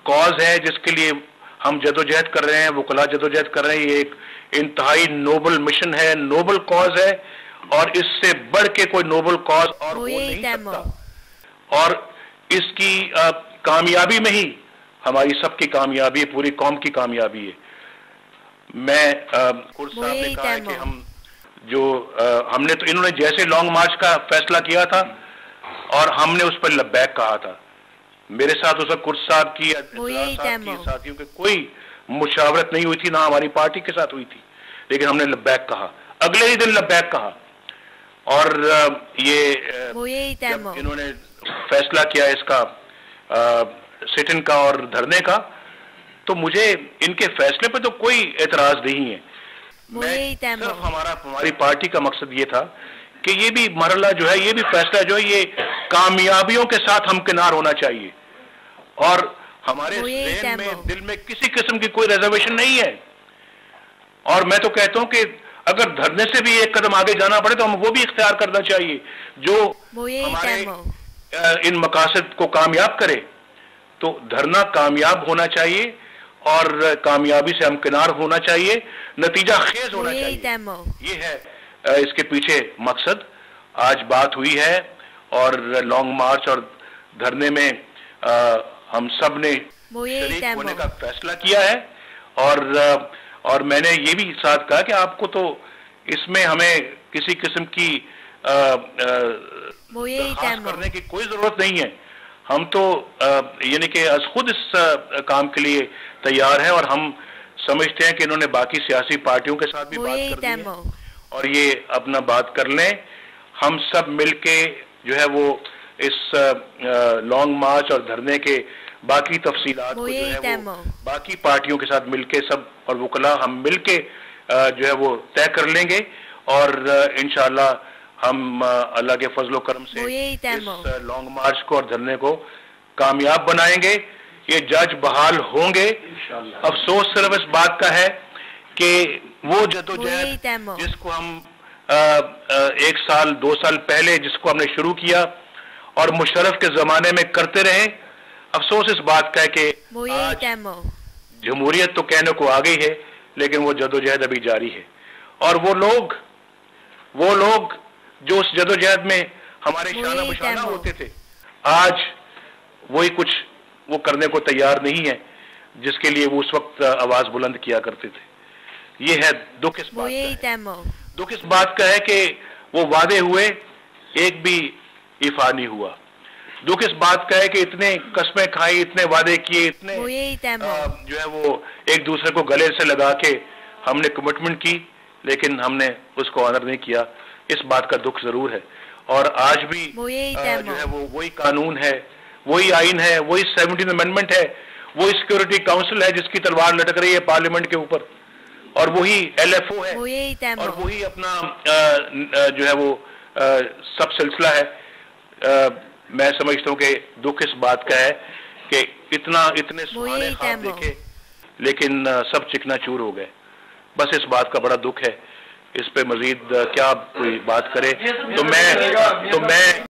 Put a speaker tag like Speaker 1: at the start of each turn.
Speaker 1: Cause है जिसके लिए हम जदोजहद कर रहे हैं, वकला जदोजहद कर रहे हैं। ये एक इंतहाई नोबल मिशन है, नोबल कॉज है, और इससे बढ़ के कोई नोबल कॉज और हो नहीं सकता। और इसकी कामयाबी में ही हमारी सबकी कामयाबी है, पूरी कौम की कामयाबी है। मैं कुर्द साहब ने कहा है कि हम जो हमने तो इन्होंने जैसे लॉन्ग मार्च का फैसला किया था और हमने उस पर लब्बैक कहा था। मेरे साथ उस वक्त कुर्द साहब की साथियों के कोई मुशावरत नहीं हुई थी, ना हमारी पार्टी के साथ हुई थी, लेकिन हमने लब्बैक कहा, अगले ही दिन लब्बैक कहा। और ये जब इन्होंने फैसला किया इसका सिट इन का और धरने का, तो मुझे इनके फैसले पर तो कोई एतराज नहीं है। सिर्फ हमारी पार्टी का मकसद ये था कि ये भी मरला जो है, ये भी फैसला जो है, ये कामयाबियों के साथ हमकिनार होना चाहिए, और हमारे ज़हन में, दिल में किसी किस्म की कोई रिजर्वेशन नहीं है। और मैं तो कहता हूं कि अगर धरने से भी एक कदम आगे जाना पड़े तो हम वो भी इख्तियार करना चाहिए जो हमारे इन मकासद को कामयाब करे। तो धरना कामयाब होना चाहिए और कामयाबी से हमकिनार होना चाहिए, नतीजा खेज होना चाहिए। ये है इसके पीछे मकसद। आज बात हुई है और लॉन्ग मार्च और धरने में हम सब ने शरीक होने का फैसला किया है। और मैंने ये भी साथ कहा कि आपको तो इसमें हमें किसी किस्म की दरख्वास्त करने की कोई जरूरत नहीं है। हम तो यानी कि खुद इस काम के लिए तैयार हैं, और हम समझते हैं कि इन्होंने बाकी सियासी पार्टियों के साथ भी बात कर ली है, और ये अपना बात कर लें। हम सब मिलके जो है वो इस लॉन्ग मार्च और धरने के बाकी तफसीलात को जो है वो बाकी पार्टियों के साथ मिलके सब और वकला हम मिलके जो है वो तय कर लेंगे, और इंशाअल्लाह हम अल्लाह के फजलो करम से इस लॉन्ग मार्च को और धरने को कामयाब बनाएंगे। ये जज बहाल होंगे। अफसोस सिर्फ इस बात का है कि वो जदोजहद जिसको हम 1 साल 2 साल पहले जिसको हमने शुरू किया और मुशर्रफ के जमाने में करते रहे, अफसोस इस बात का है कि जमहूरियत तो कहने को आ गई है, लेकिन वो जदोजहद अभी जारी है। और वो लोग जो उस जदोजहद में हमारे शाना बशाना होते थे, आज वही कुछ वो करने को तैयार नहीं है जिसके लिए वो उस वक्त आवाज बुलंद किया करते थे। ये है दुख इस बात का है। दुख इस बात का है कि वो वादे हुए, एक भी इफा नहीं हुआ। दुख इस बात का है कि इतने कस्में खाई, इतने वादे किए, इतने जो है वो एक दूसरे को गले से लगा के हमने कमिटमेंट की, लेकिन हमने उसको ऑनर नहीं किया। इस बात का दुख जरूर है। और आज भी जो है वो वही कानून है, वही आइन है, वही 17th अमेंडमेंट है, वही सिक्योरिटी काउंसिल है जिसकी तलवार लटक रही है पार्लियामेंट के ऊपर, और वही LFO है, और वही अपना जो है वो सब सिलसिला है। मैं समझता हूँ कि दुख इस बात का है कि इतने सुहाने ख्वाब देखे, लेकिन सब चिकनाचूर हो गए। बस इस बात का बड़ा दुख है। इस पे मजीद क्या कोई बात करे तो मैं